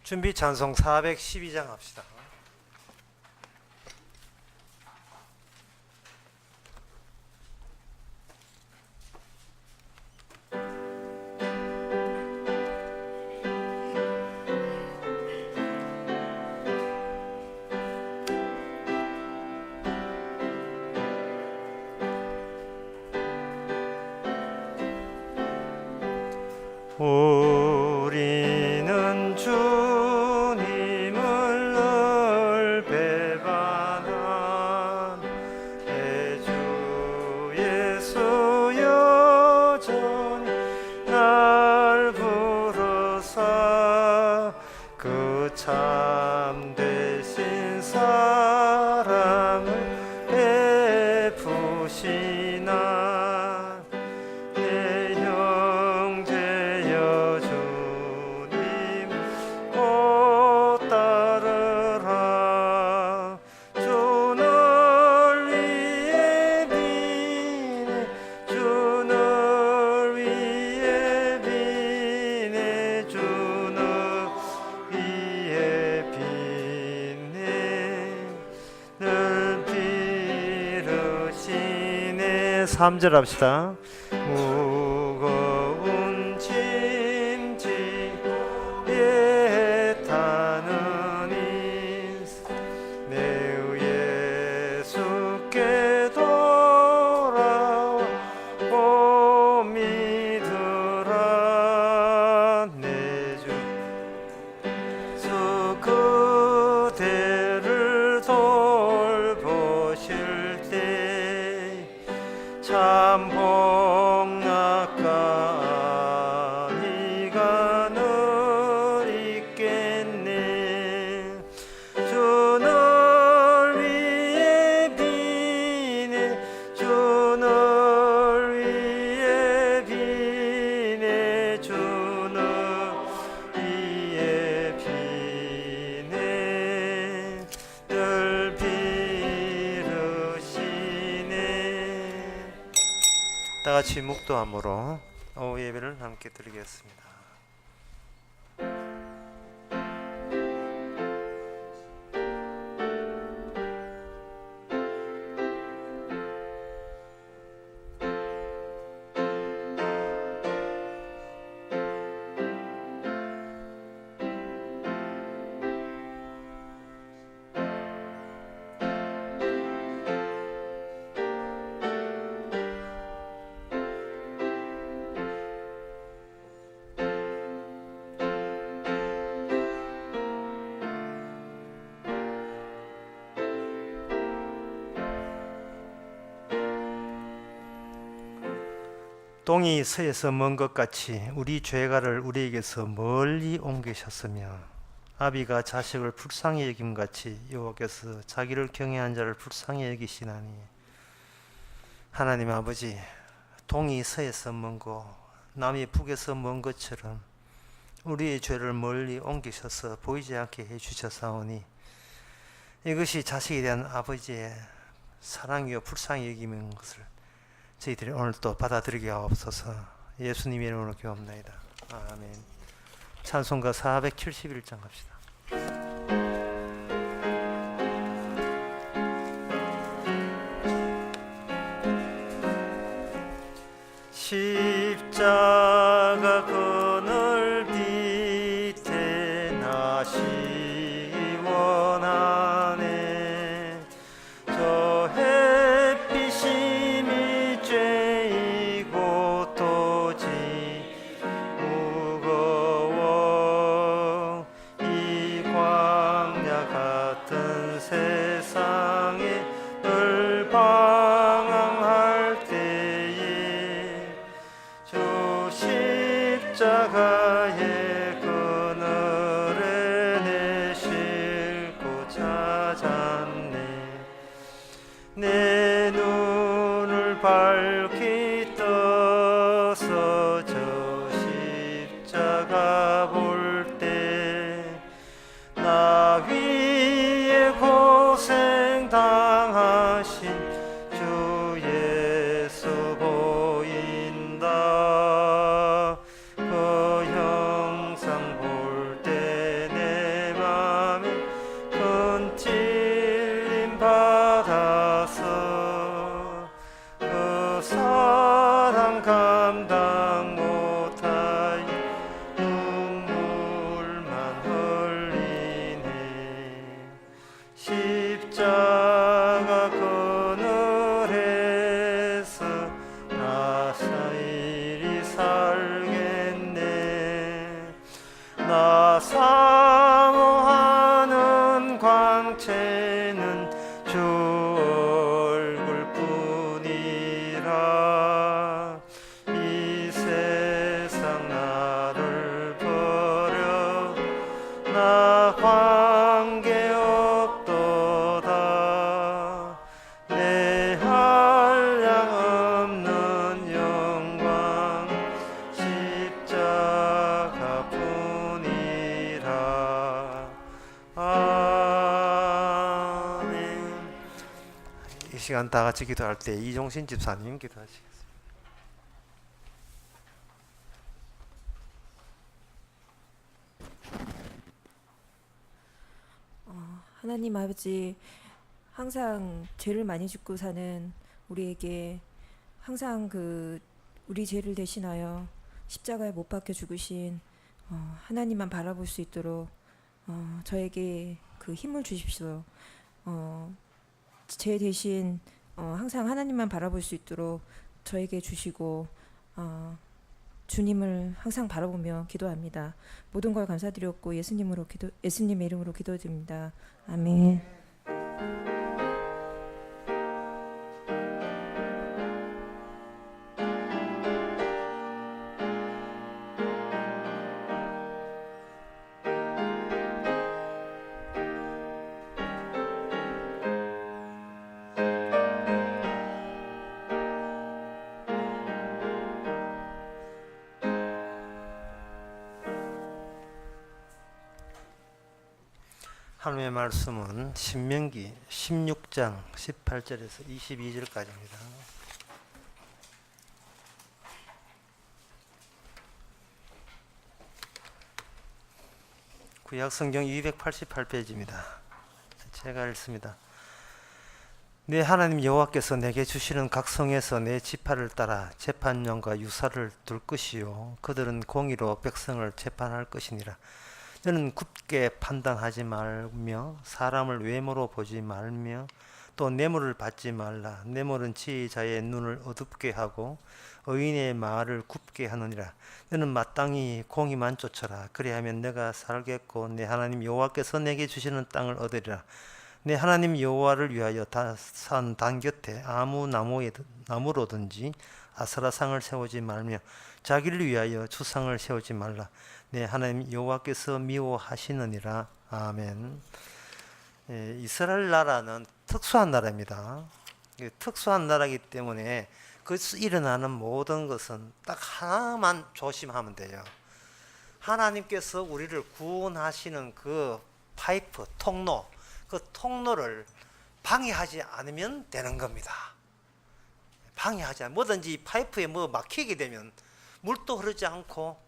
준비 찬송 412장 합시다. 우리는 주님을 늘 배반한 내 주 예수 여전히 날 부르사 그 참되신 사랑을 베푸시나 내 형제여 주님 곧 따르라. 주를 위해 비네 주를 위해 비네 주를 위해 비네 늘 비르시네. 3절 합시다. 무거운 짐지고 타는 인생 내 예수께 돌아와 믿으라. 내 주 그대를 돌보실 때 참 복락가 네가 늘 있겠네. 주를 위해 비네 주를 위해 비네 주를 위해 비네 늘 비르시네. 다 같이 묵도함으로 오후 예배를 함께 드리겠습니다. 동이 서에서 먼 것 같이 우리 죄가를 우리에게서 멀리 옮기셨으며 아비가 자식을 불쌍히 여김같이 여호와께서 자기를 경외한 자를 불쌍히 여기시나니. 하나님 아버지, 동이 서에서 먼고 남이 북에서 먼 것처럼 우리의 죄를 멀리 옮기셔서 보이지 않게 해주셨사오니 이것이 자식에 대한 아버지의 사랑이요 불쌍히 여김인 것을 저희들이 오늘 또 받아들이게 하옵소서. 예수님의 이름으로 기도합나이다. 아멘. 찬송가 471장 합시다. 십자가 그늘 밑에 나 시원하네. 저 햇빛이 죄이고 도지 무거워 이 광야 같은 세상에 늘 방황할 때에 주 십자가의 그늘에 내 싣고 찾았네. 내 눈을 밝히 떠서 저 십자가 볼 때 나 위에 고생 당하신 주 예수 보인다. 그 형상 볼 때 내 사모하는 광채는 주 얼굴뿐이라. 이 세상 나를 버려 나 관계없도다. 내 한량 없는 영광 십자가뿐이라. 아멘. 이 시간 다 같이 기도할 때 이종신 집사님 기도하시겠습니다. 하나님 아버지, 항상 죄를 많이 짓고 사는 우리에게 항상 우리 죄를 대신하여 십자가에 못 박혀 죽으신 하나님만 바라볼 수 있도록 저에게 그 힘을 주십시오. 제 대신 항상 하나님만 바라볼 수 있도록 저에게 주시고 주님을 항상 바라보며 기도합니다. 모든 걸 감사드렸고 예수님의 이름으로 기도드립니다. 아멘. 하나님의 말씀은 신명기 16장 18절에서 22절까지입니다. 구약성경 288페이지입니다. 제가 읽습니다. 내 하나님 여호와께서 내게 주시는 각 성에서 내 지파를 따라 재판령과 유사를 둘 것이요 그들은 공의로 백성을 재판할 것이니라. 너는 굳게 판단하지 말며 사람을 외모로 보지 말며 또 뇌물을 받지 말라. 뇌물은 지혜자의 눈을 어둡게 하고 의인의 말을 굽게 하느니라. 너는 마땅히 공의만 쫓아라. 그리하면 내가 살겠고 내 하나님 여호와께서 내게 주시는 땅을 얻으리라. 내 하나님 여호와를 위하여 산 단 곁에 아무 나무로든지 아스라상을 세우지 말며 자기를 위하여 주상을 세우지 말라. 내 하나님 여호와께서 미워하시느니라. 아멘. 이스라엘 나라는 특수한 나라입니다. 특수한 나라이기 때문에 거기서 일어나는 모든 것은 딱 하나만 조심하면 돼요. 하나님께서 우리를 구원하시는 그 파이프, 통로, 그 통로를 방해하지 않으면 되는 겁니다. 방해하지 않으면 뭐든지 파이프에 뭐 막히게 되면 물도 흐르지 않고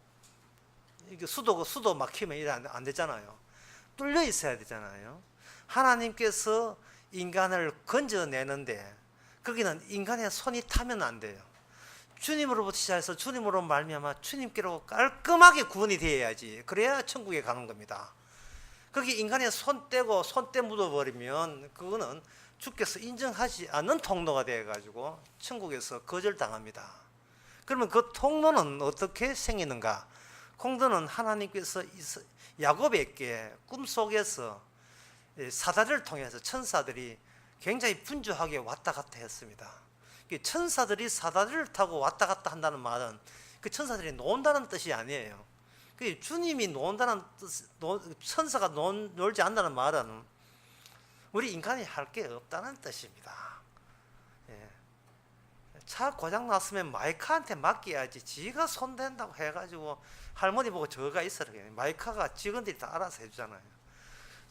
이게 수도 막히면 이래 안 되잖아요. 뚫려 있어야 되잖아요. 하나님께서 인간을 건져내는데 거기는 인간의 손이 타면 안 돼요. 주님으로부터 시작해서 주님으로 말미암아 주님께로 깔끔하게 구원이 되어야지. 그래야 천국에 가는 겁니다. 거기 인간의 손때 묻어버리면 그거는 주께서 인정하지 않는 통로가 되어가지고 천국에서 거절당합니다. 그러면 그 통로는 어떻게 생기는가? 공도는 하나님께서 야곱에게 꿈속에서 사다리를 통해서 천사들이 굉장히 분주하게 왔다 갔다 했습니다. 천사들이 사다리를 타고 왔다 갔다 한다는 말은 그 천사들이 논다는 뜻이 아니에요. 주님이 논다는 뜻, 천사가 놀지 않는다는 말은 우리 인간이 할 게 없다는 뜻입니다. 차 고장 났으면 마이카한테 맡겨야지 지가 손댄다고 해가지고 할머니 보고 저가 있어라. 마이카가 직원들이 다 알아서 해주잖아요.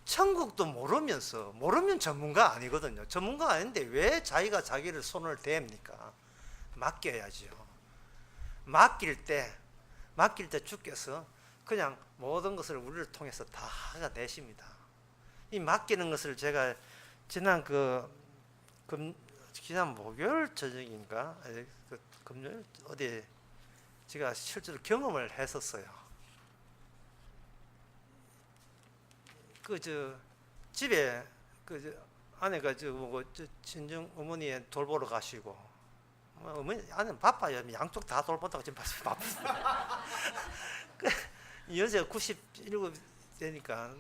천국도 모르면 전문가 아니거든요. 전문가 아닌데 왜 자기가 자기를 손을 댑니까? 맡겨야죠. 맡길 때 주께서 그냥 모든 것을 우리를 통해서 다 내십니다. 이 맡기는 것을 제가 지난 목요일 저녁인가 금요일 어디 제가 실제로 경험을 했었어요. 집에 아내가 친정 어머니 돌보러 가시고 어머니 아내는 바빠요. 양쪽 다 돌본다고 지금 바쁘습니다. 여자가 97 되니까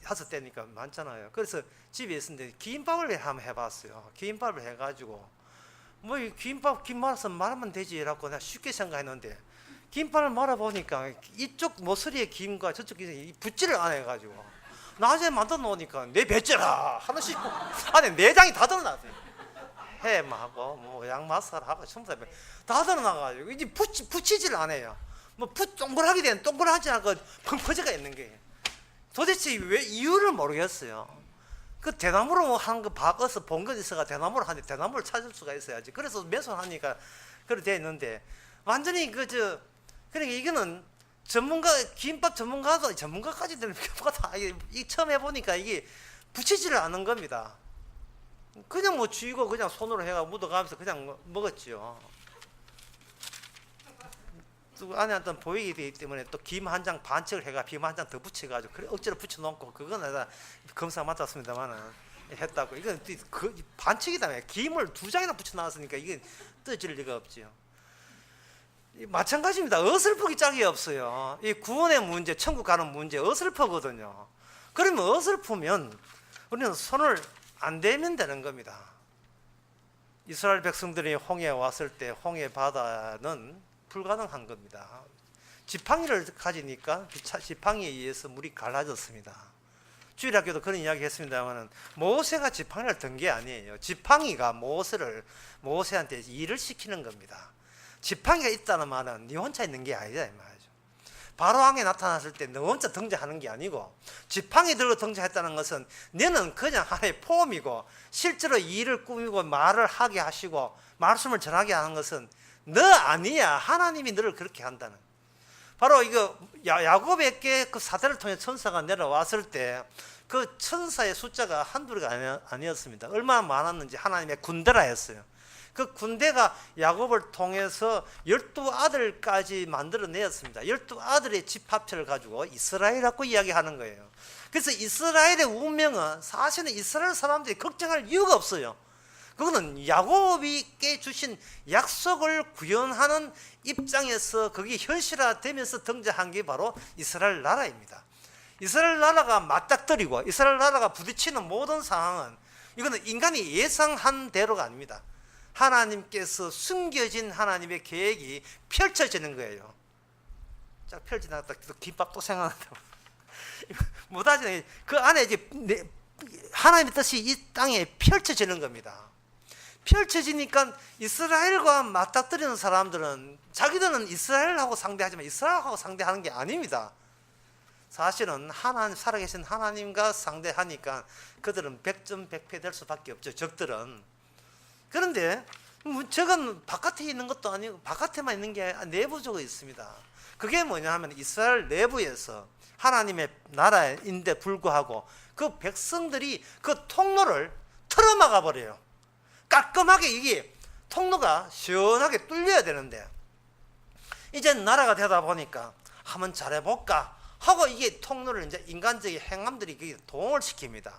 다섯 대니까 많잖아요. 그래서 집에 있었는데 김밥을 한번 해봤어요. 김밥을 해가지고 뭐 이 김밥 김 말아서 말하면 되지라고 내가 쉽게 생각했는데 김밥을 말아보니까 이쪽 모서리에 김과 저쪽 김이 붙지를 않아 해가지고 나중에 만들어 놓으니까 내 배째라 하나씩 안에 내장이 다 드러났어요. 햄하고 뭐 양맛살하고 전부 다 드러나가지고 이제 붙이질 않아요. 뭐 동그랗게 된 동그랗지 않고 펑퍼져가 있는 게 도대체 왜 이유를 모르겠어요. 그 대나무로 한 거 박아서 본것 있어가 대나무로 하는데 대나무를 찾을 수가 있어야지. 그래서 매수하니까 그렇게 돼 있는데 완전히 그러니까 이거는 전문가 김밥 전문가까지 되는 경우가 다 이 처음 해보니까 이게 붙이지를 않는 겁니다. 그냥 뭐 쥐고 그냥 손으로 해가 묻어가면서 그냥 먹었지요. 또 아내한테는 보이게 되기 때문에 또 김 한 장 반칙을 해가 김 한 장 더 붙여가지고 그래 억지로 붙여놓고 그건 내가 검사 맞았습니다만은 했다고. 이건 그 반칙이다. 김을 2장이나 붙여놨으니까 이게 떠질 리가 없지요. 마찬가지입니다. 어설프기 짝이 없어요. 이 구원의 문제, 천국 가는 문제 어설프거든요. 그러면 어설프면 우리는 손을 안 대면 되는 겁니다. 이스라엘 백성들이 홍해에 왔을 때 홍해 바다는 불가능한 겁니다. 지팡이를 가지니까 지팡이에 의해서 물이 갈라졌습니다. 주일학교도 그런 이야기 했습니다만 모세가 지팡이를 든 게 아니에요. 지팡이가 모세한테 일을 시키는 겁니다. 지팡이가 있다는 말은 네 혼자 있는 게 아니다 이 말이죠. 바로왕에 나타났을 때 너 혼자 등장하는 게 아니고 지팡이 들고 등장했다는 것은 너는 그냥 하나의 폼이고 실제로 일을 꾸미고 말을 하게 하시고 말씀을 전하게 하는 것은 너 아니야. 하나님이 너를 그렇게 한다는. 바로 이거 야곱에게 그 사대를 통해 천사가 내려왔을 때 그 천사의 숫자가 한둘이가 아니었습니다. 얼마나 많았는지 하나님의 군대라 했어요. 그 군대가 야곱을 통해서 12아들까지 만들어내었습니다. 12아들의 집합체를 가지고 이스라엘이라고 이야기하는 거예요. 그래서 이스라엘의 운명은 사실은 이스라엘 사람들이 걱정할 이유가 없어요. 그거는 야곱에게 주신 약속을 구현하는 입장에서 그게 현실화되면서 등장한 게 바로 이스라엘 나라입니다. 이스라엘 나라가 맞닥뜨리고 이스라엘 나라가 부딪히는 모든 상황은 이거는 인간이 예상한 대로가 아닙니다. 하나님께서 숨겨진 하나님의 계획이 펼쳐지는 거예요. 자, 펼쳐지다가 김밥 또 생각난다. 못하지. 그 안에 이제 하나님의 뜻이 이 땅에 펼쳐지는 겁니다. 펼쳐지니까 이스라엘과 맞닥뜨리는 사람들은 자기들은 이스라엘하고 상대하지만 이스라엘하고 상대하는 게 아닙니다. 사실은 하나님, 살아계신 하나님과 상대하니까 그들은 백전백패 될 수밖에 없죠. 적들은. 그런데 저건 바깥에 있는 것도 아니고 바깥에만 있는 게 내부적으로 있습니다. 그게 뭐냐 하면 이스라엘 내부에서 하나님의 나라인데 불구하고 그 백성들이 그 통로를 틀어막아 버려요. 깔끔하게 이게 통로가 시원하게 뚫려야 되는데 이제 나라가 되다 보니까 한번 잘해볼까 하고 이게 통로를 이제 인간적인 행함들이 동을 시킵니다.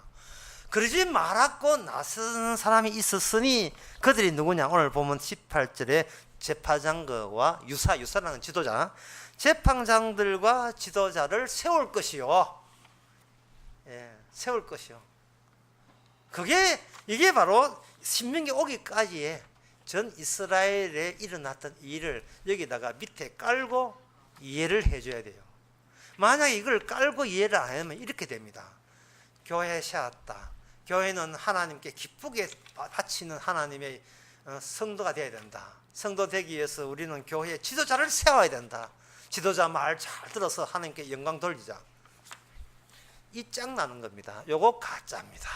그러지 말았고 나서는 사람이 있었으니 그들이 누구냐? 오늘 보면 18절에 재판장과 유사라는 지도자, 재판장들과 지도자를 세울 것이요. 예, 세울 것이요. 이게 바로 신명기 오기까지의 전 이스라엘에 일어났던 일을 여기다가 밑에 깔고 이해를 해줘야 돼요. 만약에 이걸 깔고 이해를 안 하면 이렇게 됩니다. 교회 세웠다. 교회는 하나님께 기쁘게 바치는 하나님의 성도가 되어야 된다. 성도 되기 위해서 우리는 교회에 지도자를 세워야 된다. 지도자 말 잘 들어서 하나님께 영광 돌리자. 이 짱 나는 겁니다. 요거 가짜입니다.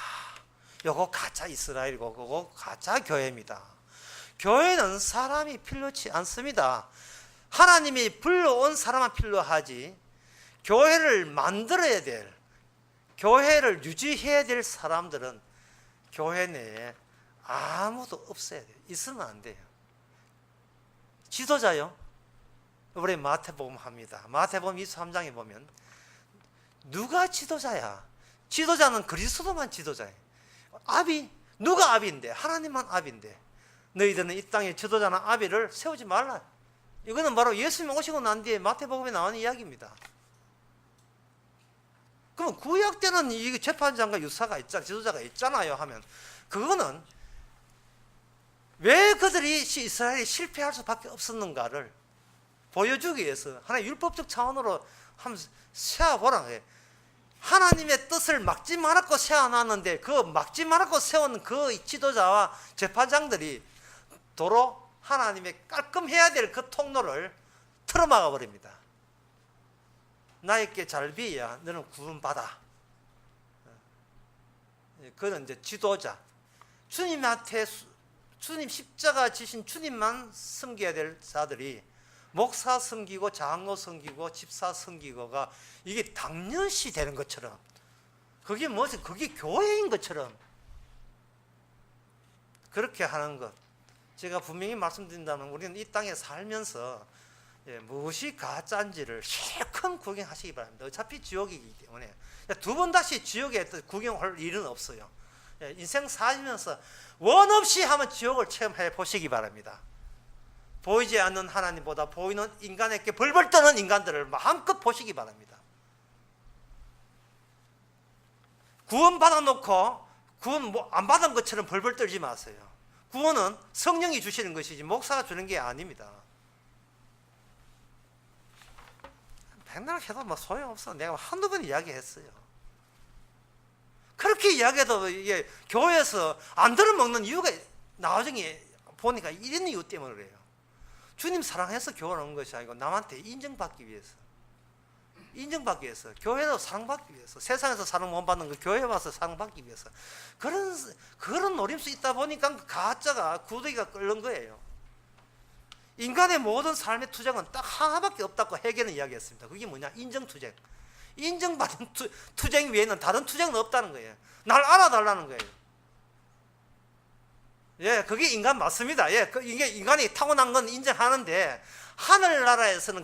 요거 가짜 이스라엘이고 요거 가짜 교회입니다. 교회는 사람이 필요치 않습니다. 하나님이 불러온 사람만 필요하지 교회를 만들어야 될, 교회를 유지해야 될 사람들은 교회 내에 아무도 없어야 돼요. 있으면 안 돼요. 지도자요. 우리 마태복음 합니다. 마태복음 23장에 보면 누가 지도자야? 지도자는 그리스도만 지도자예요. 아비, 누가 아비인데? 하나님만 아비인데 너희들은 이 땅에 지도자나 아비를 세우지 말라. 이거는 바로 예수님 오시고 난 뒤에 마태복음에 나오는 이야기입니다. 그러면 구약 때는 이 재판장과 유사가 있잖아, 지도자가 있잖아요 하면 그거는 왜 그들이 이스라엘이 실패할 수밖에 없었는가를 보여주기 위해서 하나의 율법적 차원으로 한번 세워보라. 하나님의 뜻을 막지 말았고 세워놨는데 그 막지 말았고 세운 그 지도자와 재판장들이 도로 하나님의 깔끔해야 될 그 통로를 틀어막아 버립니다. 나에게 잘 비야 너는 구원받아. 그는 이제 지도자, 주님한테 주님 십자가 지신 주님만 섬겨야 될 자들이 목사 섬기고 장로 섬기고 집사 섬기고가 이게 당연시 되는 것처럼, 그게 뭐지? 그게 교회인 것처럼 그렇게 하는 것. 제가 분명히 말씀드린다면 우리는 이 땅에 살면서 무엇이 가짜인지를 실컷 구경하시기 바랍니다. 어차피 지옥이기 때문에 두 번 다시 지옥에 구경할 일은 없어요. 인생 살면서 원 없이 한번 지옥을 체험해 보시기 바랍니다. 보이지 않는 하나님보다 보이는 인간에게 벌벌 떠는 인간들을 마음껏 보시기 바랍니다. 구원 받아놓고 구원 안 받은 것처럼 벌벌 떨지 마세요. 구원은 성령이 주시는 것이지 목사가 주는 게 아닙니다. 백날 해도 뭐 소용없어. 내가 한두 번 이야기했어요. 그렇게 이야기해도 이게 교회에서 안 들어먹는 이유가 나중에 보니까 이런 이유 때문에 그래요. 주님 사랑해서 교회를 온 것이 아니고 남한테 인정받기 위해서. 인정받기 위해서. 교회도 사랑받기 위해서. 세상에서 사랑 못 받는 거 교회에 와서 사랑받기 위해서. 그런 노림수 있다 보니까 가짜가 구더기가 끓는 거예요. 인간의 모든 삶의 투쟁은 딱 하나밖에 없다고 해결은 이야기했습니다. 그게 뭐냐? 인정투쟁. 인정받은 투쟁 외에는 다른 투쟁은 없다는 거예요. 날 알아달라는 거예요. 예, 그게 인간 맞습니다. 예, 이게 인간이 타고난 건 인정하는데 하늘나라에서는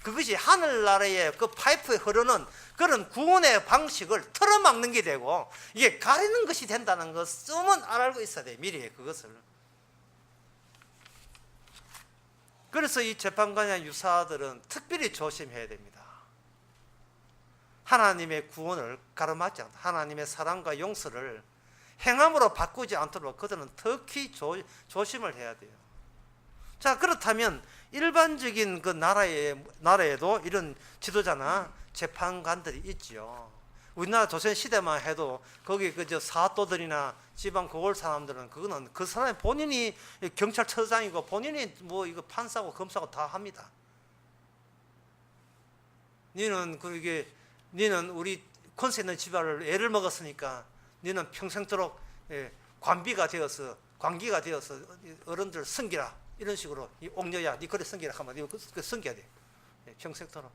그것이 하늘나라의 그 파이프에 흐르는 그런 구원의 방식을 틀어막는 게 되고 이게 가리는 것이 된다는 것은 알고 있어야 돼. 미리 그것을. 그래서 이 재판관이나 유사들은 특별히 조심해야 됩니다. 하나님의 구원을 가로막지 않다. 하나님의 사랑과 용서를 행함으로 바꾸지 않도록 그들은 특히 조심을 해야 돼요. 자, 그렇다면 일반적인 그 나라에도 이런 지도자나 재판관들이 있지요. 우리나라 조선 시대만 해도 거기 그저 사또들이나 지방 고골 사람들은 그거는 그 사람이 본인이 경찰서장이고 본인이 뭐 이거 판사고 검사고 다 합니다. 니는 우리 권세 있는 집안을 애를 먹었으니까 니는 평생토록 관비가 되어서 관기가 되어서 어른들 섬기라. 이런 식으로 이 옥녀야 니 그래 섬기라 하면 니 그 섬겨야 돼. 평생토록.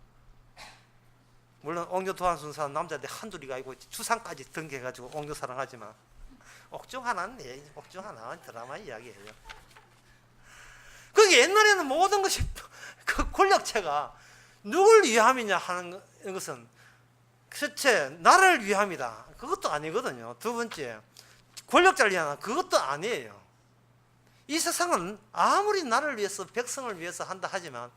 물론 옥녀 도와준 사람 남자들 한둘이가 아니고 주상까지 등기해가지고 옥녀 사랑하지만 옥중 하나는 옥중 하나 드라마 이야기예요. 그게 옛날에는 모든 것이 그 권력체가 누굴 위함이냐 하는 것은 첫째 나를 위함이다. 그것도 아니거든요. 두 번째 권력자를 위한 그것도 아니에요. 이 세상은 아무리 나를 위해서 백성을 위해서 한다 하지만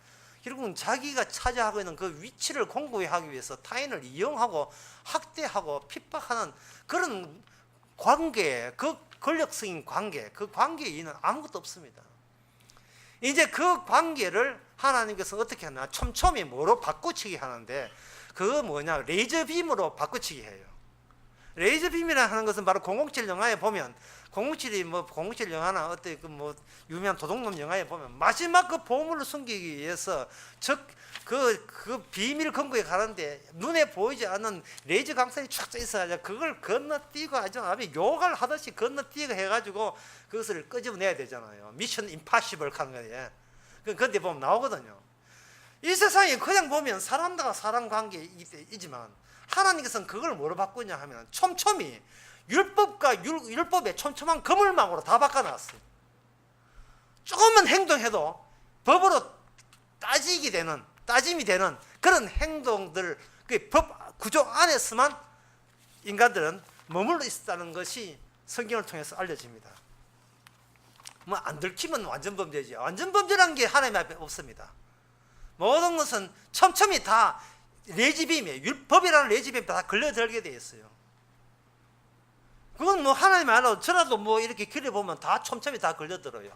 결국은 자기가 차지하고 있는 그 위치를 공고히 위해서 타인을 이용하고 학대하고 핍박하는 그런 관계, 그 권력적인 관계, 그 관계에 있는 아무것도 없습니다. 이제 그 관계를 하나님께서 어떻게 하나 촘촘히 뭐로 바꾸치기 하는데 그거 뭐냐? 레이저빔으로 바꾸치기 해요. 레이저빔이라 하는 것은 바로 007 영화에 보면 007이 뭐 007 영화나 어때 그 뭐 유명한 도둑놈 영화에 보면 마지막 그 보물을 숨기기 위해서 그 비밀 금고에 가는데 눈에 보이지 않는 레이저 강선이 쫙 있어가지고 그걸 건너뛰고 아주 요갈 하듯이 건너뛰고 해가지고 그것을 끄집어내야 되잖아요. 미션 임파시블 하는 거예요. 그런데 보면 나오거든요. 이 세상에 그냥 보면 사람과 사람 관계이지만 하나님께서는 그걸 뭐로 바꾸냐 하면 촘촘히 율법과 율법의 촘촘한 그물망으로 다 바꿔놨어요. 조금만 행동해도 법으로 따짐이 되는 그런 행동들, 그 법 구조 안에서만 인간들은 머물러 있었다는 것이 성경을 통해서 알려집니다. 뭐 안 들키면 완전 범죄죠. 완전 범죄라는 게 하나님 앞에 없습니다. 모든 것은 촘촘히 다 레지빔이에요. 율법이라는 레지빔에 다 걸려들게 돼 있어요. 그건 뭐 하나님 알아. 저라도 뭐 이렇게 길에 보면 다 촘촘히 다 걸려들어요.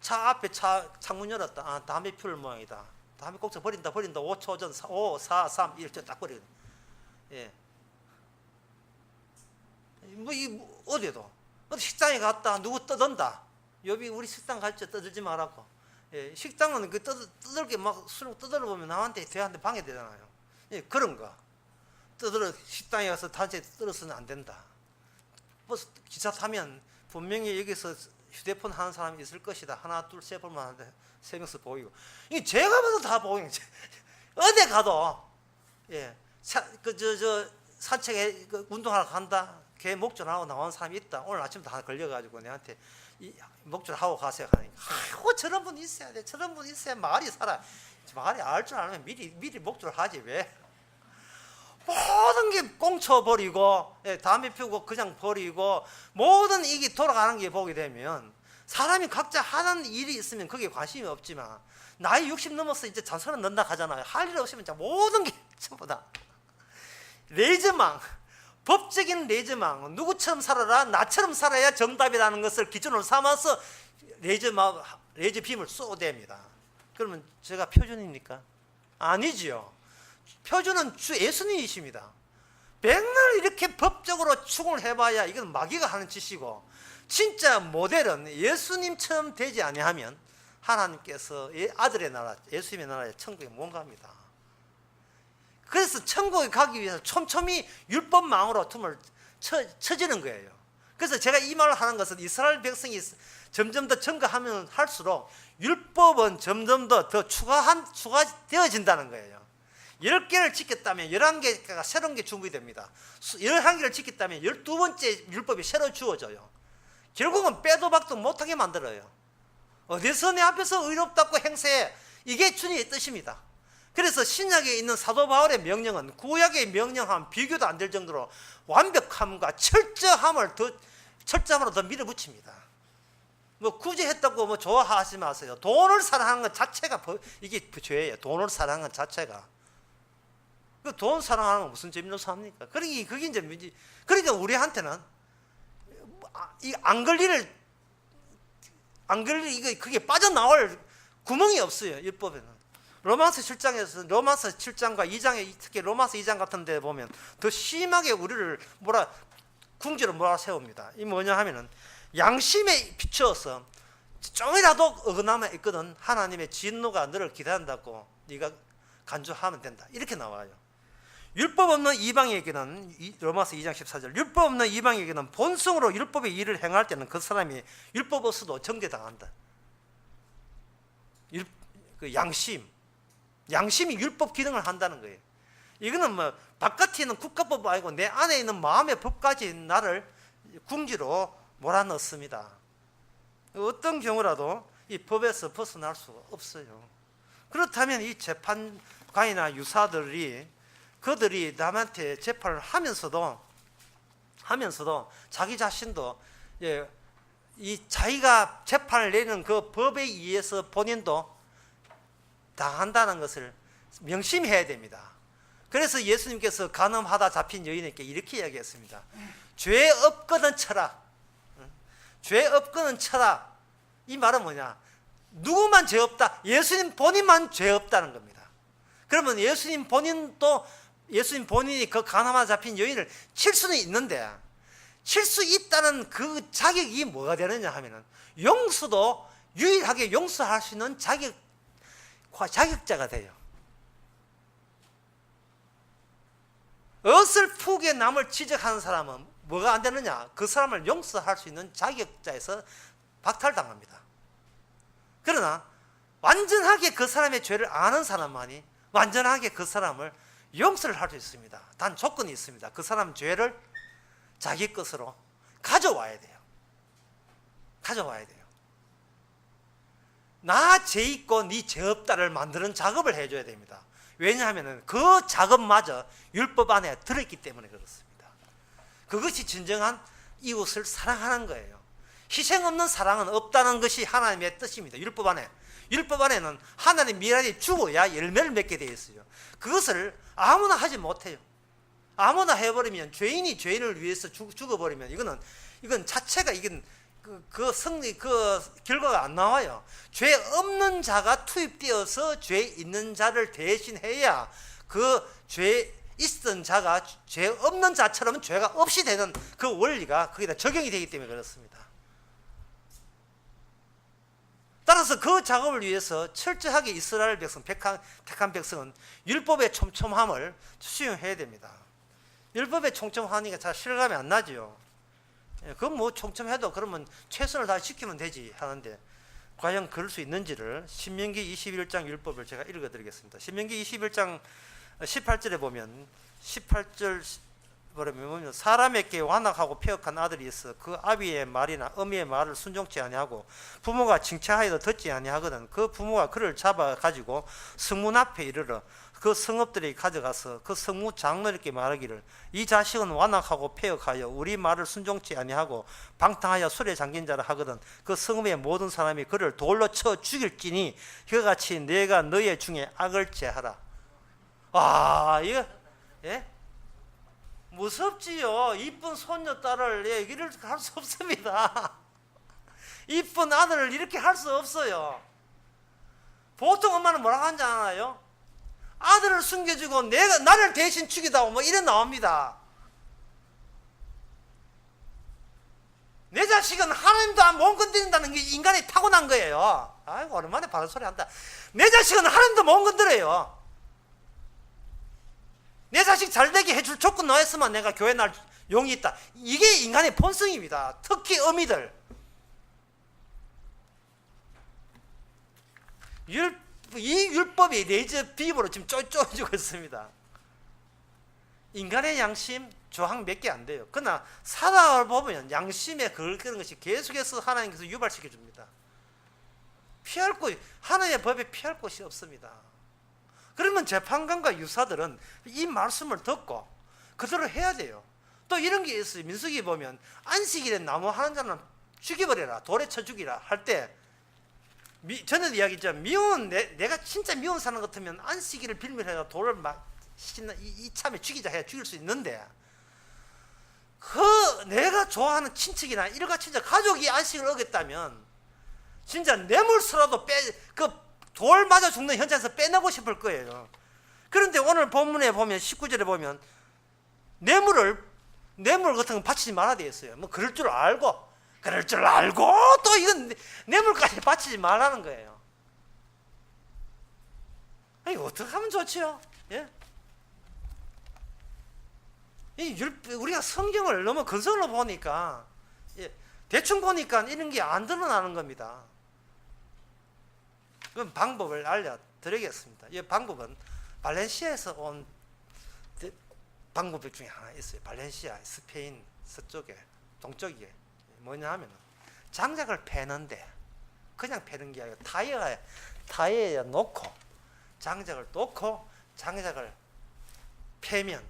차 앞에 창문 열었다. 아, 담배 피울 모양이다. 담배 꼭지 버린다. 5초 전 5, 4, 3, 1, 딱 버리거든. 예. 어디에도. 어디 식당에 갔다. 누구 떠든다. 여기 우리 식당 갈 때 떠들지 말라고. 예, 식당은 그 떠들게 막 술 떠들어 보면 남한테 대한테 방해되잖아요. 예, 그런 거. 식당에 가서 단체 떠들어서는 안 된다. 버스 기차 타면 분명히 여기서 휴대폰 하는 사람이 있을 것이다. 하나, 둘, 셋 보면 하는데 세 명씩 보이고. 이게 제가 봐도 다 보이는 거지. 어디 가도 예, 산책에 운동하러 간다. 걔 목줄하고 나오는 사람이 있다. 오늘 아침도 하나 걸려가지고 내한테 목줄하고 가세요 하니까 저런 분 있어야 돼. 저런 분 있어야 말이 살아. 말이 알 줄 알면 미리 목줄하지 왜? 모든 게 꽁쳐버리고 담배 피우고 그냥 버리고 모든 이게 돌아가는 게 보게 되면 사람이 각자 하는 일이 있으면 거기에 관심이 없지만 나이 60 넘어서 이제 잔소리 넣는다 하잖아요. 할 일 없으면 모든 게 전부 다 레이저망, 법적인 레이저망, 누구처럼 살아라, 나처럼 살아야 정답이라는 것을 기준으로 삼아서 레이저 빔을 쏘대입니다. 그러면 제가 표준입니까? 아니지요. 표준은 주 예수님이십니다. 맨날 이렇게 법적으로 추궁을 해봐야 이건 마귀가 하는 짓이고, 진짜 모델은 예수님처럼 되지 아니하면 하나님께서 아들의 나라, 예수님의 나라에 천국에 못 갑니다. 그래서 천국에 가기 위해서 촘촘히 율법망으로 틈을 쳐지는 거예요. 그래서 제가 이 말을 하는 것은 이스라엘 백성이 점점 더 증가하면 할수록 율법은 점점 더 추가되어진다는 거예요. 10개를 지켰다면 11개가 새로운 게 준비됩니다. 11개를 지켰다면 12번째 율법이 새로 주어져요. 결국은 빼도 박도 못하게 만들어요. 어디서 내 앞에서 의롭다고 행세해. 이게 주님의 뜻입니다. 그래서 신약에 있는 사도 바울의 명령은 구약의 명령하면 비교도 안 될 정도로 완벽함과 철저함으로 더 밀어붙입니다. 뭐 굳이 했다고 뭐 좋아하지 마세요. 돈을 사랑하는 것 자체가 이게 죄예요. 돈을 사랑하는 것 자체가. 그 돈 사랑하는 건 무슨 재미로 삽니까? 그러니까 그게 이제 그러니까 우리한테는 그게 빠져나올 구멍이 없어요. 율법에는. 로마서 7장과 2장에 특히 로마서 2장 같은 데 보면 더 심하게 우리를 궁지로 몰아세웁니다. 이 뭐냐 하면은 양심에 비추어서 좀이라도 어긋나면 있거든 하나님의 진노가 너를 기다린다고 네가 간주하면 된다. 이렇게 나와요. 율법 없는 이방에게는 로마서 2장 14절 율법 없는 이방에게는 본성으로 율법의 일을 행할 때는 그 사람이 율법 없어도 정죄당한다. 그 양심이 율법 기능을 한다는 거예요. 이거는 뭐 바깥에 있는 국가법 아니고 내 안에 있는 마음의 법까지 나를 궁지로 몰아넣습니다. 어떤 경우라도 이 법에서 벗어날 수가 없어요. 그렇다면 이 재판관이나 유사들이 그들이 남한테 재판을 하면서도 자기 자신도 이 자기가 재판을 내는 그 법에 의해서 본인도 당한다는 것을 명심해야 됩니다. 그래서 예수님께서 간음하다 잡힌 여인에게 이렇게 이야기했습니다. 죄 없거든 쳐라. 죄 없거든 쳐라. 이 말은 뭐냐? 누구만 죄 없다. 예수님 본인만 죄 없다는 겁니다. 그러면 예수님 본인이 그 간음하다 잡힌 여인을 칠 수는 있는데 칠 수 있다는 그 자격이 뭐가 되느냐 하면은 용서도 유일하게 용서할 수 있는 자격자가 돼요. 어설프게 남을 지적하는 사람은 뭐가 안 되느냐? 그 사람을 용서할 수 있는 자격자에서 박탈당합니다. 그러나 완전하게 그 사람의 죄를 아는 사람만이 완전하게 그 사람을 용서를 할 수 있습니다. 단 조건이 있습니다. 그 사람 죄를 자기 것으로 가져와야 돼요. 나 죄 있고 네 죄 없다를 만드는 작업을 해줘야 됩니다. 왜냐하면 그 작업마저 율법 안에 들어있기 때문에 그렇습니다. 그것이 진정한 이웃을 사랑하는 거예요. 희생 없는 사랑은 없다는 것이 하나님의 뜻입니다. 율법 안에 율법 안에는 하나님 미랄이 죽어야 열매를 맺게 되어 있어요. 그것을 아무나 하지 못해요. 아무나 해버리면, 죄인이 죄인을 위해서 죽어버리면 이건 자체가 그 결과가 안 나와요. 죄 없는 자가 투입되어서 죄 있는 자를 대신해야 그 죄 있던 자가 죄 없는 자처럼 죄가 없이 되는 그 원리가 거기다 적용이 되기 때문에 그렇습니다. 따라서 그 작업을 위해서 철저하게 이스라엘 백성, 택한 백성은 율법의 촘촘함을 수용해야 됩니다. 율법의 촘촘하니까 잘 실감이 안 나죠. 그건 뭐 촘촘해도 그러면 최선을 다 지키면 되지 하는데, 과연 그럴 수 있는지를 신명기 21장 율법을 제가 읽어드리겠습니다. 신명기 21장 18절에 보면, 18절 보면 사람에게 완악하고 폐역한 아들이 있어 그 아비의 말이나 어미의 말을 순종치 아니하고 부모가 칭찬하여도 듣지 아니하거든 그 부모가 그를 잡아 가지고 성문 앞에 이르러 그 성읍들이 가져가서 그 성문 장로에게 말하기를 이 자식은 완악하고 폐역하여 우리 말을 순종치 아니하고 방탕하여 술에 잠긴 자라 하거든 그 성읍의 모든 사람이 그를 돌로 쳐 죽일지니 그같이 내가 너희 중에 악을 제하라. 이거 예? 무섭지요. 이쁜 손녀딸을 얘기를 할 수 없습니다. 이쁜 아들을 이렇게 할 수 없어요. 보통 엄마는 뭐라고 하는지 아나요? 아들을 숨겨주고 나를 대신 죽이다 뭐 이래 나옵니다. 내 자식은 하나님도 못 건드린다는 게 인간이 타고난 거예요. 아이고 오랜만에 바른 소리 한다. 내 자식은 하나님도 못 건드려요. 내 자식 잘되게 해줄 조건 넣었으면 내가 교회 날 용이 있다. 이게 인간의 본성입니다. 특히 어미들. 이 율법이 레이저 비입으로 지금 쫄쫄해지고 있습니다. 인간의 양심 조항 몇 개 안 돼요. 그러나 살아 보면 양심에 그런 것이 계속해서 하나님께서 유발시켜 줍니다. 하나님의 법에 피할 곳이 없습니다. 그러면 재판관과 유사들은 이 말씀을 듣고 그대로 해야 돼요. 또 이런 게 있어요. 민수기 보면 안식일에 나무 하는 자는 죽여버려라, 돌에 쳐 죽이라 할 때, 전에도 이야기했죠. 내가 진짜 미운 사람 같으면 안식일을 빌미해서 돌을 막 이참에 죽이자 해야 죽일 수 있는데, 내가 좋아하는 친척이나 일가 친척 가족이 안식을 어겼다면 진짜 뇌물수라도 돌 맞아 죽는 현장에서 빼내고 싶을 거예요. 그런데 오늘 본문에 보면 19절에 보면 뇌물 같은 거 바치지 말아야 되겠어요. 뭐 그럴 줄 알고 또 이건 뇌물까지 바치지 말라는 거예요. 아니 어떻게 하면 좋지요? 예? 우리가 성경을 너무 근성으로 보니까, 대충 보니까 이런 게 안 드러나는 겁니다. 그럼 방법을 알려드리겠습니다. 이 방법은 발렌시아에서 온 방법 중에 하나 있어요. 발렌시아, 스페인 서쪽에, 동쪽에 뭐냐 하면 장작을 패는데, 그냥 패는 게 아니라 타이어에 놓고 장작을 패면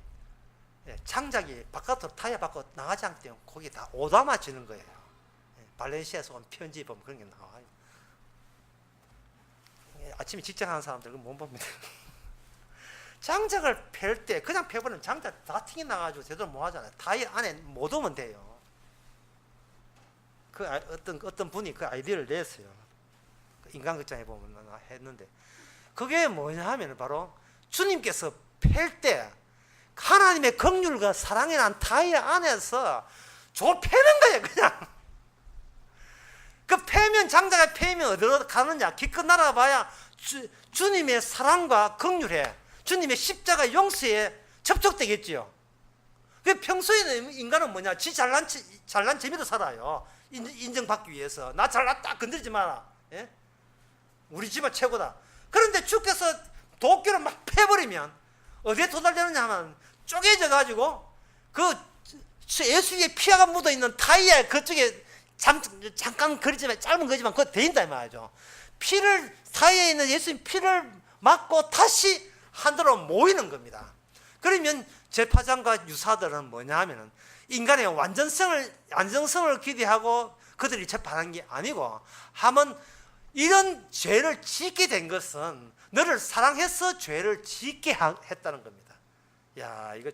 장작이 바깥으로 타이어 밖으로 나가지 않기 때문에 거기 다 오담아지는 거예요. 발렌시아에서 온 편지 보면 그런 게 나와요. 아침에 직장하는 사람들 그건 못 봅니다. 장작을 팰 때 그냥 패버리면 장작 다 튕겨 나가지고 제대로 못 하잖아요. 타이어 안에 못 오면 돼요. 어떤 분이 그 아이디어를 냈어요. 인간극장에 보면 했는데, 그게 뭐냐 하면 바로 주님께서 팰 때 하나님의 긍휼과 사랑에 난 타이어 안에서 패는 거예요. 그냥 패면, 장작을 패면 어디로 가느냐? 기껏 날아봐야 주님의 사랑과 긍휼에, 주님의 십자가 용서에 접촉되겠지요. 평소에는 인간은 뭐냐? 잘난 재미로 살아요. 인정받기 위해서. 나 잘났다, 건드리지 마라. 예? 우리 집은 최고다. 그런데 주께서 도끼를 막 패버리면 어디에 도달되느냐 하면 쪼개져 가지고 예수의 피가 묻어있는 타이어 그쪽에 잠깐 거리지만, 짧은 거지만 그거 데인다 이 말이죠. 타이어에 있는 예수님 피를 맞고 다시 한도로 모이는 겁니다. 그러면 재파장과 유사들은 뭐냐 하면은 인간의 완전성을 기대하고 그들이 재판한 게 아니고, 한번 이런 죄를 짓게 된 것은 너를 사랑해서 죄를 짓게 했다는 겁니다. 야, 이거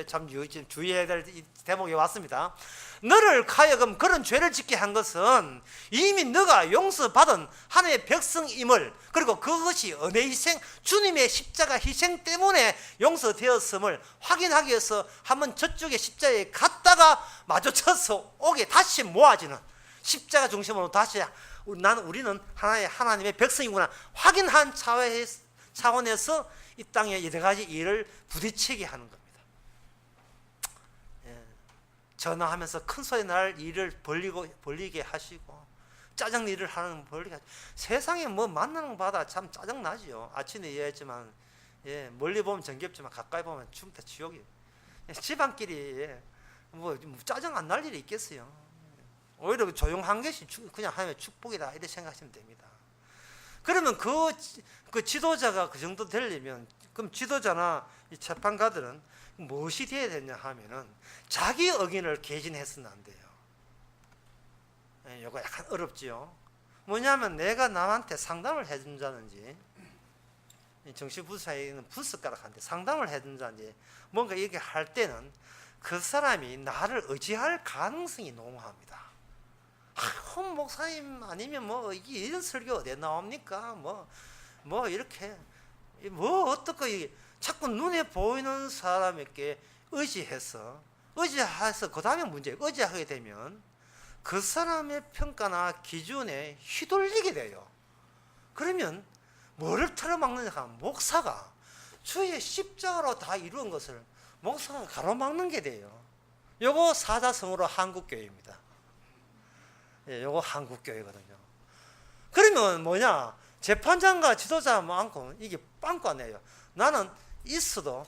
참 주의해야 될 대목이 왔습니다. 너를 하여금 그런 죄를 짓게 한 것은 이미 너가 용서받은 하나님의 백성임을, 그리고 그것이 은혜 희생, 주님의 십자가 희생 때문에 용서되었음을 확인하기 위해서 한번 저쪽에 십자가에 갔다가 마주쳐서 오게 다시 모아지는, 십자가 중심으로 다시 우리는 하나님의 백성이구나 확인한 차원에서 이 땅에 여러 가지 일을 부딪히게 하는 겁니다. 예. 전화하면서 큰 소리 날 일을 벌리게 하시고, 짜증 일을 하는 벌리게 하시고, 세상에 뭐 만나는 거마다 참 짜증 나지요. 아침에 이해했지만, 예, 멀리 보면 정겹지만 가까이 보면 다 지옥이에요. 예, 집안끼리 뭐 짜증 안 날 일이 있겠어요. 오히려 조용한 것이 그냥 하나님의 축복이다 이렇게 생각하시면 됩니다. 그러면 그 지도자가 그 정도 되려면, 그럼 지도자나 이 재판가들은 무엇이 되어야 되냐 하면은 자기 의견을 개진해서는 안 돼요. 이거 약간 어렵지요. 뭐냐면 내가 남한테 상담을 해준다든지, 정치부사에 있는 부스가락한테 상담을 해준다든지 뭔가 이렇게 할 때는 그 사람이 나를 의지할 가능성이 농후합니다. 혼 목사님 아니면 뭐 이런 설교 어디에 나옵니까? 뭐 이렇게 어떻게 자꾸 눈에 보이는 사람에게 의지해서 그 다음에 문제, 의지하게 되면 그 사람의 평가나 기준에 휘둘리게 돼요. 그러면 뭐를 틀어막느냐 하면 목사가 주의 십자가로 다 이루은 것을 목사가 가로막는 게 돼요. 요거 사자성어로 한국교회입니다. 예, 요거 한국교회거든요. 그러면 뭐냐, 재판장과 지도자 많고 이게 빵꾸네요. 나는 있어도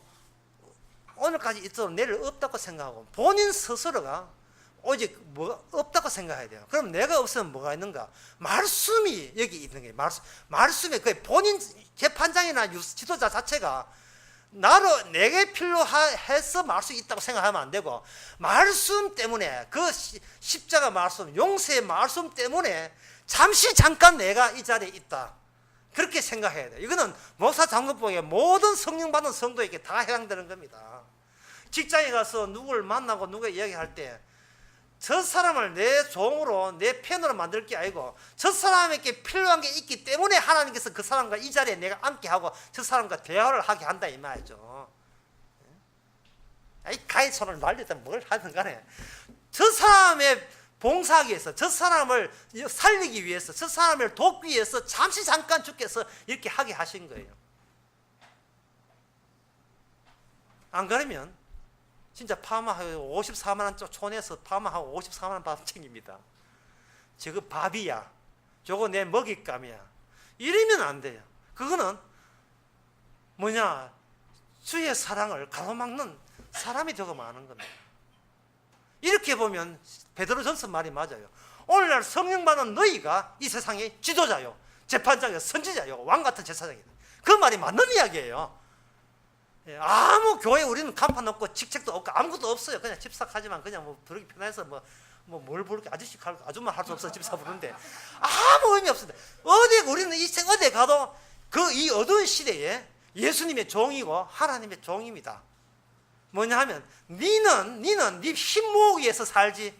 오늘까지 있어도 내일 없다고 생각하고 본인 스스로가 오직 뭐가 없다고 생각해야 돼요. 그럼 내가 없으면 뭐가 있는가? 말씀이 여기 있는 게 말씀이 그 본인 재판장이나 지도자 자체가 내게 필요해서 말씀이 있다고 생각하면 안 되고, 말씀 때문에, 그 십자가 말씀, 용서의 말씀 때문에 잠깐 내가 이 자리에 있다, 그렇게 생각해야 돼요. 이거는 목사 장로법의 모든 성령 받은 성도에게 다 해당되는 겁니다. 직장에 가서 누구를 만나고 누가 이야기할 때 저 사람을 내 종으로, 내 팬으로 만들 게 아니고 저 사람에게 필요한 게 있기 때문에 하나님께서 그 사람과 이 자리에 내가 앉게 하고 저 사람과 대화를 하게 한다 이 말이죠. 이 가히 손을 날릴 때 뭘 하든 간에 저 사람의 봉사하기 위해서, 저 사람을 살리기 위해서, 저 사람을 돕기 위해서 잠깐 주께서 이렇게 하게 하신 거예요. 안 그러면 진짜 파마하고 54만 원 촌에서 파마하고 54만 원 받은 책입니다. 저거 밥이야, 저거 내 먹잇감이야, 이러면 안 돼요. 그거는 뭐냐, 주의 사랑을 가로막는 사람이 되고 마는 겁니다. 이렇게 보면 베드로전서 말이 맞아요. 오늘날 성령 받은 너희가 이 세상의 지도자요, 재판장이요, 선지자요, 왕 같은 제사장이다. 그 말이 맞는 이야기예요. 아무 교회 우리는 간판 없고 직책도 없고 아무것도 없어요. 그냥 집사하지만 그냥 뭐 부르기 편해서 뭘 부르게 아저씨 아줌마 할 수 없어. 집사 부르는데 아무 의미 없습니다. 우리는 어디 가도 이 어두운 시대에 예수님의 종이고 하나님의 종입니다. 뭐냐 하면 니는 네 힘 모으기 위해서 살지,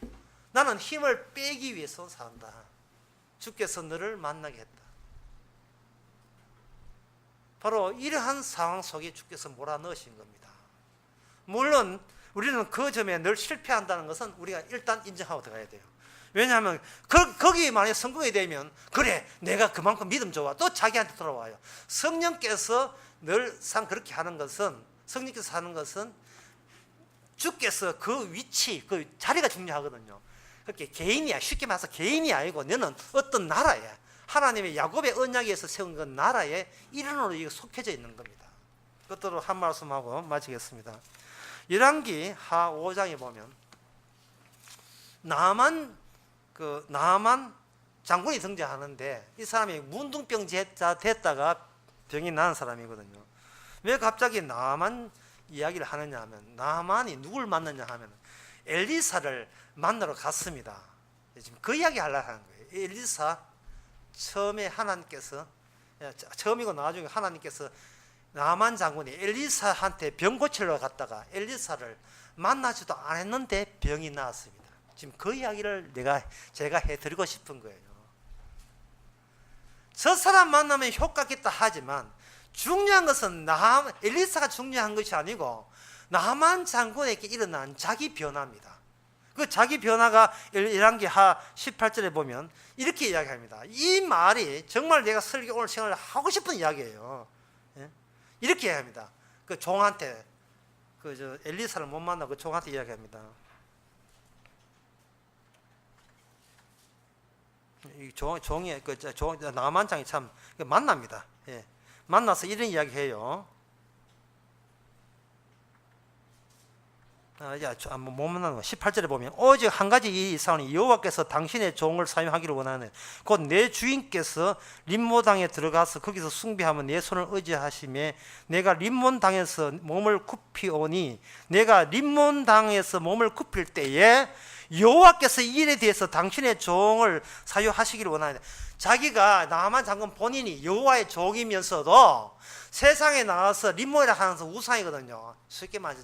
나는 힘을 빼기 위해서 산다. 주께서 너를 만나게 했다. 바로 이러한 상황 속에 주께서 몰아넣으신 겁니다. 물론 우리는 그 점에 늘 실패한다는 것은 우리가 일단 인정하고 들어가야 돼요. 왜냐하면 거기에 만약에 성공이 되면 그래 내가 그만큼 믿음 좋아, 또 자기한테 돌아와요. 성령께서 늘상 그렇게 하는 것은, 성령께서 하는 것은 주께서 그 위치, 그 자리가 중요하거든요. 그렇게 개인이야, 쉽게 말해서 개인이 아니고 너는 어떤 나라에, 하나님의 야곱의 언약에서 세운 그 나라의 일원으로 속해져 있는 겁니다. 그것도 한 말씀하고 마치겠습니다. 열왕기 하 5장에 보면 나만 장군이 등장하는데 이 사람이 문둥병자 됐다가 병이 난 사람이거든요. 왜 갑자기 나만 이야기를 하느냐 하면, 나만이 누굴 만났냐 하면 엘리사를 만나러 갔습니다. 지금 그 이야기 하려고 하는 거예요. 엘리사 처음에 하나님께서, 처음이고 나중에 하나님께서 나만 장군이 엘리사한테 병 고치러 갔다가 엘리사를 만나지도 않았는데 병이 나았습니다. 지금 그 이야기를 제가 해드리고 싶은 거예요. 저 사람 만나면 효과 있다 하지만 중요한 것은 엘리사가 중요한 것이 아니고 나만 장군에게 일어난 자기 변화입니다. 그 자기 변화가 열왕기하 18절에 보면 이렇게 이야기합니다. 이 말이 정말 내가 설교 오늘 시간을 하고 싶은 이야기예요. 예? 이렇게 이야기합니다. 그 종한테 엘리사를 못 만나 그 종한테 이야기합니다. 이 종이 나만장이 참 만납니다. 예. 만나서 이런 이야기해요. 못 만나는 거 18절에 보면 오직 한 가지 이 이상은 여호와께서 당신의 종을 사용하기를 원하는 곧 내 주인께서 림몬당에 들어가서 거기서 숭배하면 내 손을 의지하심에 내가 림몬당에서 몸을 굽히오니 내가 림몬당에서 몸을 굽힐 때에 여호와께서 이 일에 대해서 당신의 종을 사용하시기를 원하는, 자기가 나만 장군 본인이 여호와의 종이면서도 세상에 나와서 림몬이라 하는 것은 우상이거든요. 쉽게 말해서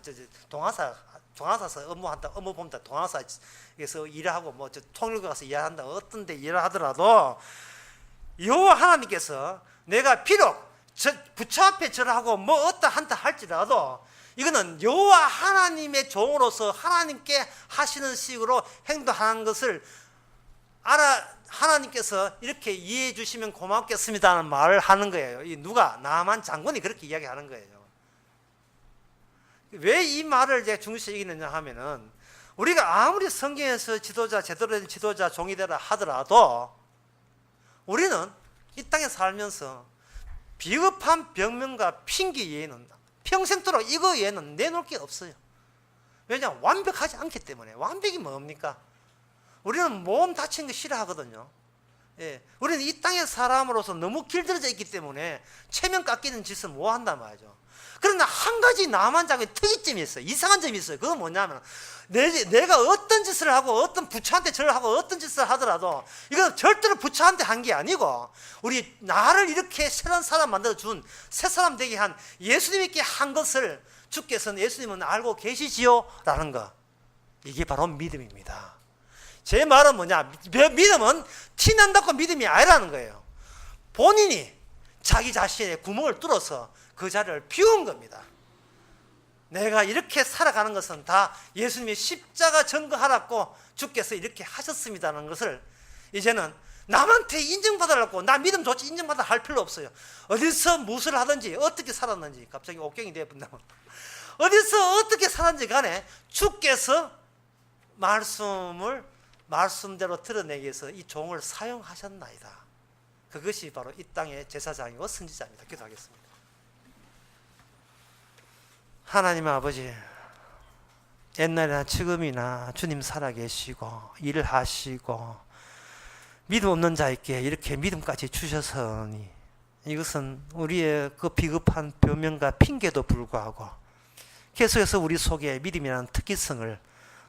동화사서 업무 보면 동화사에서 일을 하고 통일교 가서 일한다 어떤 데 일을 하더라도 여호와 하나님께서 내가 비록 부처 앞에 절하고 어떠한다 할지라도 이거는 여호와 하나님의 종으로서 하나님께 하시는 식으로 행동하는 것을 하나님께서 이렇게 이해해 주시면 고맙겠습니다는 말을 하는 거예요. 누가? 나만 장군이 그렇게 이야기하는 거예요. 왜 이 말을 제가 중시 여기느냐 하면은 우리가 아무리 성경에서 제대로 된 지도자 종이 되라 하더라도 우리는 이 땅에 살면서 비겁한 변명과 핑계 이외에는 평생도록 이거 외에는 내놓을 게 없어요. 왜냐하면 완벽하지 않기 때문에. 완벽이 뭡니까? 우리는 몸 다친 거 싫어하거든요. 예, 우리는 이 땅의 사람으로서 너무 길들여져 있기 때문에 체면 깎이는 짓을 못 한단 말이죠. 그러나 한 가지 나만 장군 특이점이 있어요. 이상한 점이 있어요. 그건 뭐냐면 내가 어떤 짓을 하고 어떤 부처한테 절을 하고 어떤 짓을 하더라도 이건 절대로 부처한테 한 게 아니고 우리 나를 이렇게 새로운 사람 만들어준 새 사람 되게 한 예수님께 한 것을 주께서는 예수님은 알고 계시지요? 라는 거. 이게 바로 믿음입니다. 제 말은 뭐냐? 믿음은 티난다고 믿음이 아니라는 거예요. 본인이 자기 자신의 구멍을 뚫어서 그 자리를 비운 겁니다. 내가 이렇게 살아가는 것은 다 예수님이 십자가 전거하라고 주께서 이렇게 하셨습니다는 것을 이제는 남한테 인정받으라고 나 믿음 좋지 인정받아 할 필요 없어요. 어디서 무엇을 하든지 어떻게 살았는지 갑자기 옥경이 되어본다면 어디서 어떻게 살았는지 간에 주께서 말씀대로 드러내기 위해서 이 종을 사용하셨나이다. 그것이 바로 이 땅의 제사장이고 선지자입니다. 기도하겠습니다. 하나님 아버지, 옛날이나 지금이나 주님 살아계시고 일을 하시고 믿음 없는 자에게 이렇게 믿음까지 주셔서니 이것은 우리의 그 비겁한 변명과 핑계도 불구하고 계속해서 우리 속에 믿음이라는 특기성을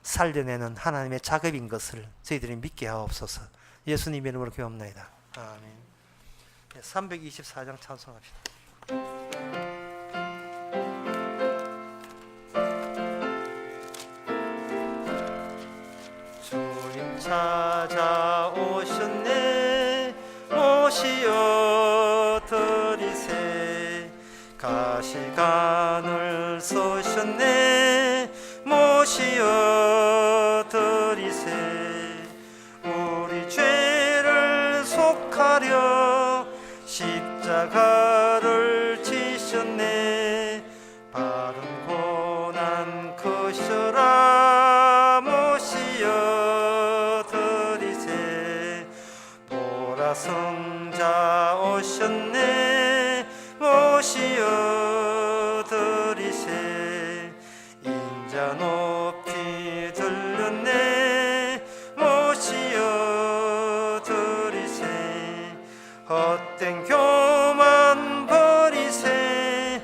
살려내는 하나님의 작업인 것을 저희들이 믿게 하옵소서. 예수님의 이름으로 기도합니다. 아멘. 324장 찬송합시다. 주님 찾아오셨네. 모시어 드리세. 가시관을 쏘셨네. 모시어 드리세. 우리 죄를 속하려 십자가를 지셨네. 바른 고난 크셔라. 모시어 드리세. 보라 성자 오셨네. 모시어 드리세. 인자 높이 들렸네. 모시어 드리세. 헛된 교만 버리세.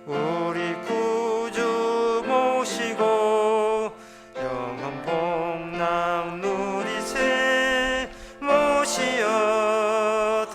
우리 구주 모시고 영원 복락 누리세. 모시어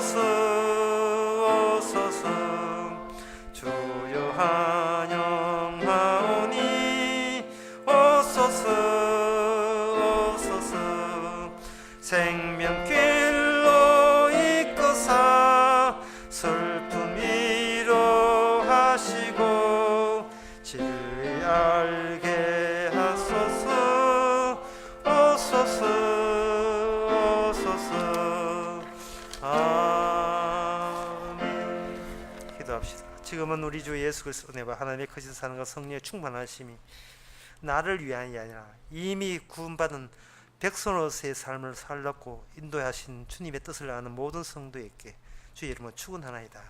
오소서 오소서 주여 환영하오니 오소서 오소서 생명길로 이끄사 슬픔 위로하시고 진리 알게 하소서 오소서 오소서 아멘. 기도합시다. 지금은 우리 주 예수 그리스도 은혜와 하나님의 크신 사랑과 성령의 충만하심이 나를 위한이 아니라 이미 구원받은 백성으로서의 삶을 살렸고 인도하신 주님의 뜻을 아는 모든 성도에게 주의 이름으로 축원하나이다.